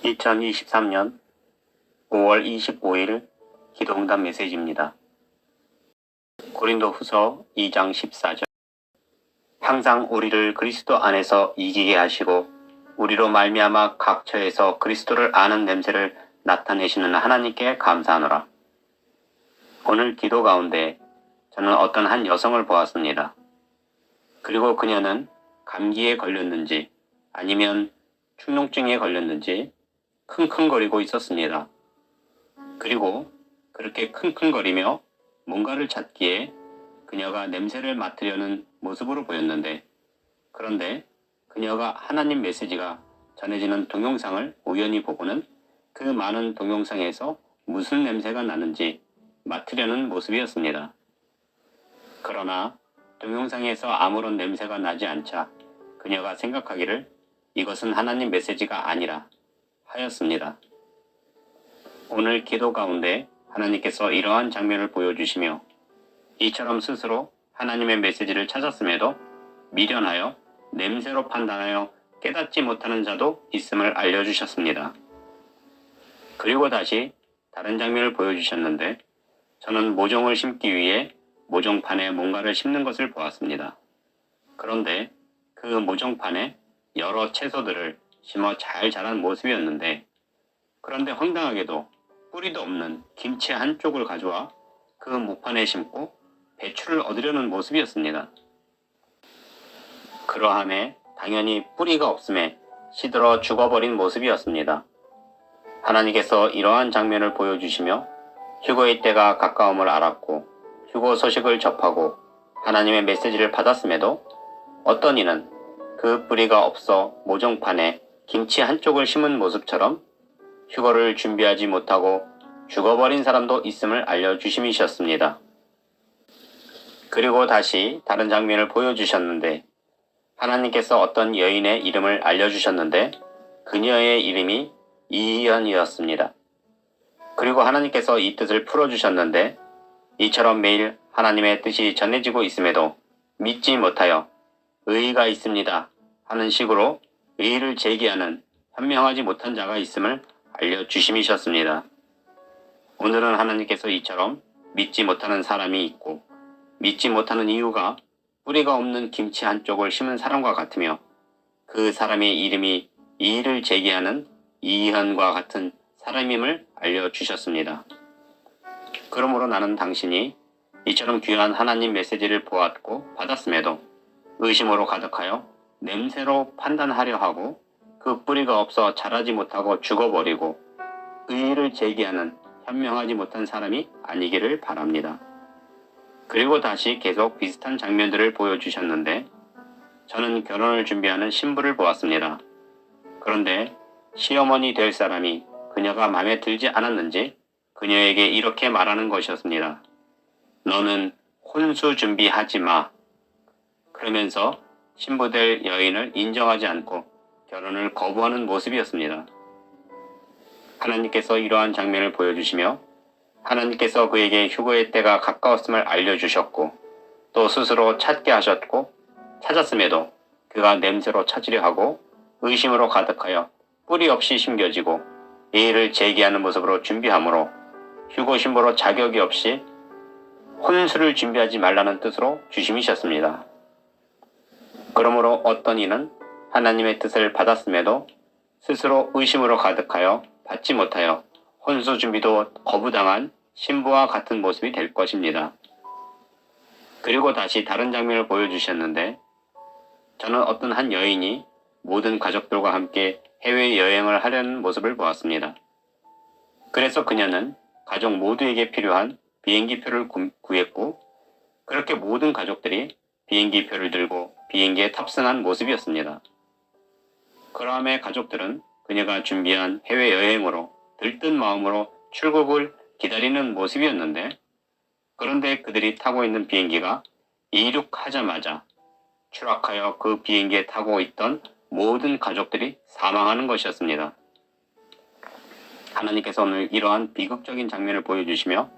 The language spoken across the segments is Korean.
2023년 5월 25일 기도응답 메시지입니다. 고린도후서 2장 14절. 항상 우리를 그리스도 안에서 이기게 하시고 우리로 말미암아 각 처에서 그리스도를 아는 냄새를 나타내시는 하나님께 감사하노라. 오늘 기도 가운데 저는 어떤 한 여성을 보았습니다. 그리고 그녀는 감기에 걸렸는지 아니면 축농증에 걸렸는지 킁킁거리고 있었습니다. 그리고 그렇게 킁킁거리며 뭔가를 찾기에 그녀가 냄새를 맡으려는 모습으로 보였는데, 그런데 그녀가 하나님 메시지가 전해지는 동영상을 우연히 보고는 그 많은 동영상에서 무슨 냄새가 나는지 맡으려는 모습이었습니다. 그러나 동영상에서 아무런 냄새가 나지 않자 그녀가 생각하기를 이것은 하나님 메시지가 아니라 하였습니다. 오늘 기도 가운데 하나님께서 이러한 장면을 보여주시며 이처럼 스스로 하나님의 메시지를 찾았음에도 미련하여 냄새로 판단하여 깨닫지 못하는 자도 있음을 알려주셨습니다. 그리고 다시 다른 장면을 보여주셨는데 저는 모종을 심기 위해 모종판에 뭔가를 심는 것을 보았습니다. 그런데 그 모종판에 여러 채소들을 심어 잘 자란 모습이었는데, 그런데 황당하게도 뿌리도 없는 김치 한 쪽을 가져와 그 모판에 심고 배추를 얻으려는 모습이었습니다. 그러함에 당연히 뿌리가 없음에 시들어 죽어버린 모습이었습니다. 하나님께서 이러한 장면을 보여주시며 휴거의 때가 가까움을 알았고 휴거 소식을 접하고 하나님의 메시지를 받았음에도 어떤 이는 그 뿌리가 없어 모종판에 김치 한쪽을 심은 모습처럼 휴거를 준비하지 못하고 죽어버린 사람도 있음을 알려주심이셨습니다. 그리고 다시 다른 장면을 보여주셨는데 하나님께서 어떤 여인의 이름을 알려주셨는데 그녀의 이름이 이희연이었습니다. 그리고 하나님께서 이 뜻을 풀어주셨는데 이처럼 매일 하나님의 뜻이 전해지고 있음에도 믿지 못하여 의의가 있습니다 하는 식으로 의의를 제기하는 현명하지 못한 자가 있음을 알려주심이셨습니다. 오늘은 하나님께서 이처럼 믿지 못하는 사람이 있고 믿지 못하는 이유가 뿌리가 없는 김치 한쪽을 심은 사람과 같으며 그 사람의 이름이 이의를 제기하는 이희현과 같은 사람임을 알려주셨습니다. 그러므로 나는 당신이 이처럼 귀한 하나님 메시지를 보았고 받았음에도 의심으로 가득하여 냄새로 판단하려 하고 그 뿌리가 없어 자라지 못하고 죽어버리고 의의를 제기하는 현명하지 못한 사람이 아니기를 바랍니다. 그리고 다시 계속 비슷한 장면들을 보여주셨는데 저는 결혼을 준비하는 신부를 보았습니다. 그런데 시어머니 될 사람이 그녀가 마음에 들지 않았는지 그녀에게 이렇게 말하는 것이었습니다. 너는 혼수 준비하지 마. 그러면서 신부 될 여인을 인정하지 않고 결혼을 거부하는 모습이었습니다. 하나님께서 이러한 장면을 보여주시며 하나님께서 그에게 휴거의 때가 가까웠음을 알려주셨고 또 스스로 찾게 하셨고 찾았음에도 그가 냄새로 찾으려 하고 의심으로 가득하여 뿌리 없이 심겨지고 의의를 제기하는 모습으로 준비하므로 휴거 신부로 자격이 없이 혼수를 준비하지 말라는 뜻으로 주심이셨습니다. 그러므로 어떤 이는 하나님의 뜻을 받았음에도 스스로 의심으로 가득하여 받지 못하여 혼수 준비도 거부당한 신부와 같은 모습이 될 것입니다. 그리고 다시 다른 장면을 보여주셨는데 저는 어떤 한 여인이 모든 가족들과 함께 해외여행을 하려는 모습을 보았습니다. 그래서 그녀는 가족 모두에게 필요한 비행기표를 구했고 그렇게 모든 가족들이 비행기표를 들고 비행기에 탑승한 모습이었습니다. 그러함에 가족들은 그녀가 준비한 해외여행으로 들뜬 마음으로 출국을 기다리는 모습이었는데, 그런데 그들이 타고 있는 비행기가 이륙하자마자 추락하여 그 비행기에 타고 있던 모든 가족들이 사망하는 것이었습니다. 하나님께서 오늘 이러한 비극적인 장면을 보여주시며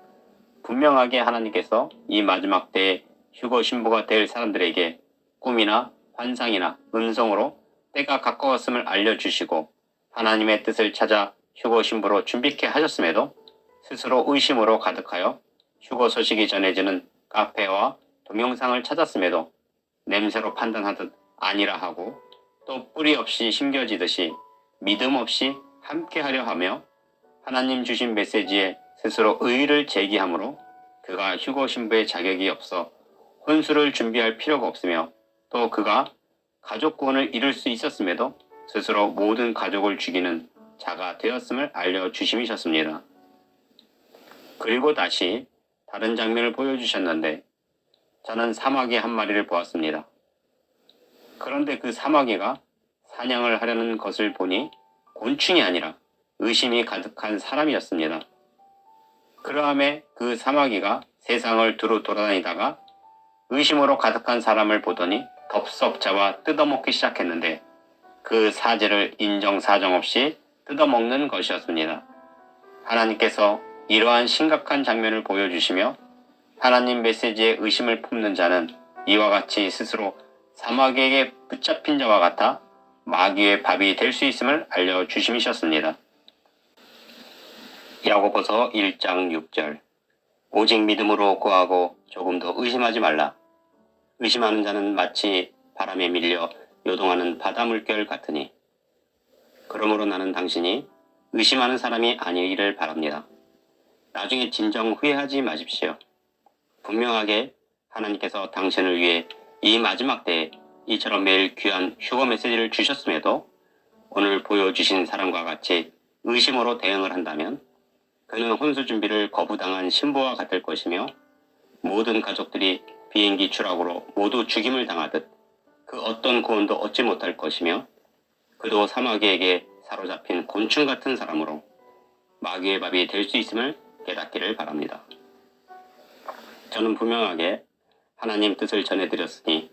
분명하게 하나님께서 이 마지막 때에 휴거 신부가 될 사람들에게 꿈이나 환상이나 음성으로 때가 가까웠음을 알려주시고 하나님의 뜻을 찾아 휴거 신부로 준비케 하셨음에도 스스로 의심으로 가득하여 휴거 소식이 전해지는 카페와 동영상을 찾았음에도 냄새로 판단하듯 아니라 하고 또 뿌리 없이 심겨지듯이 믿음 없이 함께하려 하며 하나님 주신 메시지에 스스로 의의를 제기하므로 그가 휴거 신부의 자격이 없어 혼수를 준비할 필요가 없으며 또 그가 가족 구원을 이룰 수 있었음에도 스스로 모든 가족을 죽이는 자가 되었음을 알려주심이셨습니다. 그리고 다시 다른 장면을 보여주셨는데 저는 사마귀 한 마리를 보았습니다. 그런데 그 사마귀가 사냥을 하려는 것을 보니 곤충이 아니라 의심이 가득한 사람이었습니다. 그러함에 그 사마귀가 세상을 두루 돌아다니다가 의심으로 가득한 사람을 보더니 덥석 잡아 뜯어먹기 시작했는데 그 사제를 인정사정 없이 뜯어먹는 것이었습니다. 하나님께서 이러한 심각한 장면을 보여주시며 하나님 메시지에 의심을 품는 자는 이와 같이 스스로 사마귀에게 붙잡힌 자와 같아 마귀의 밥이 될 수 있음을 알려주심이셨습니다. 야고보서 1장 6절 오직 믿음으로 구하고 조금도 의심하지 말라. 의심하는 자는 마치 바람에 밀려 요동하는 바다 물결 같으니 그러므로 나는 당신이 의심하는 사람이 아니기를 바랍니다. 나중에 진정 후회하지 마십시오. 분명하게 하나님께서 당신을 위해 이 마지막 때에 이처럼 매일 귀한 휴거 메시지를 주셨음에도 오늘 보여주신 사람과 같이 의심으로 대응을 한다면 그는 혼수 준비를 거부당한 신부와 같을 것이며 모든 가족들이 비행기 추락으로 모두 죽임을 당하듯 그 어떤 구원도 얻지 못할 것이며 그도 사마귀에게 사로잡힌 곤충 같은 사람으로 마귀의 밥이 될 수 있음을 깨닫기를 바랍니다. 저는 분명하게 하나님 뜻을 전해드렸으니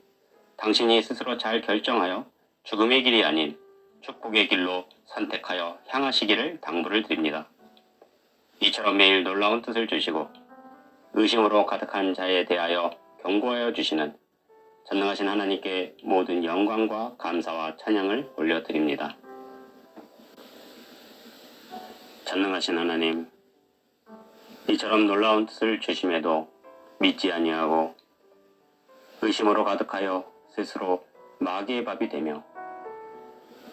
당신이 스스로 잘 결정하여 죽음의 길이 아닌 축복의 길로 선택하여 향하시기를 당부를 드립니다. 이처럼 매일 놀라운 뜻을 주시고 의심으로 가득한 자에 대하여 경고하여 주시는 전능하신 하나님께 모든 영광과 감사와 찬양을 올려드립니다. 전능하신 하나님, 이처럼 놀라운 뜻을 주심에도 믿지 아니하고 의심으로 가득하여 스스로 마귀의 밥이 되며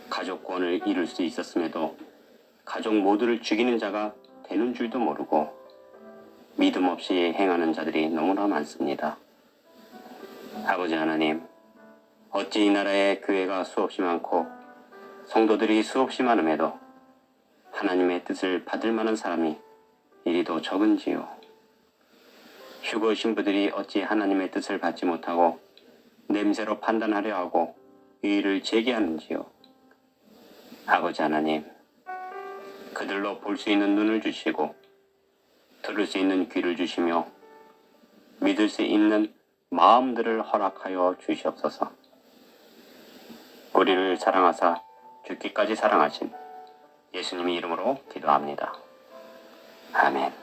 가족 구원을 이룰 수 있었음에도 가족 모두를 죽이는 자가 되는 줄도 모르고 믿음 없이 행하는 자들이 너무나 많습니다. 아버지 하나님, 어찌 이 나라에 교회가 수없이 많고 성도들이 수없이 많음에도 하나님의 뜻을 받을 만한 사람이 이리도 적은지요. 휴거 신부들이 어찌 하나님의 뜻을 받지 못하고 냄새로 판단하려 하고 의의를 제기하는지요. 아버지 하나님, 그들로 볼 수 있는 눈을 주시고 들을 수 있는 귀를 주시며 믿을 수 있는 마음들을 허락하여 주시옵소서. 우리를 사랑하사 죽기까지 사랑하신 예수님의 이름으로 기도합니다. 아멘.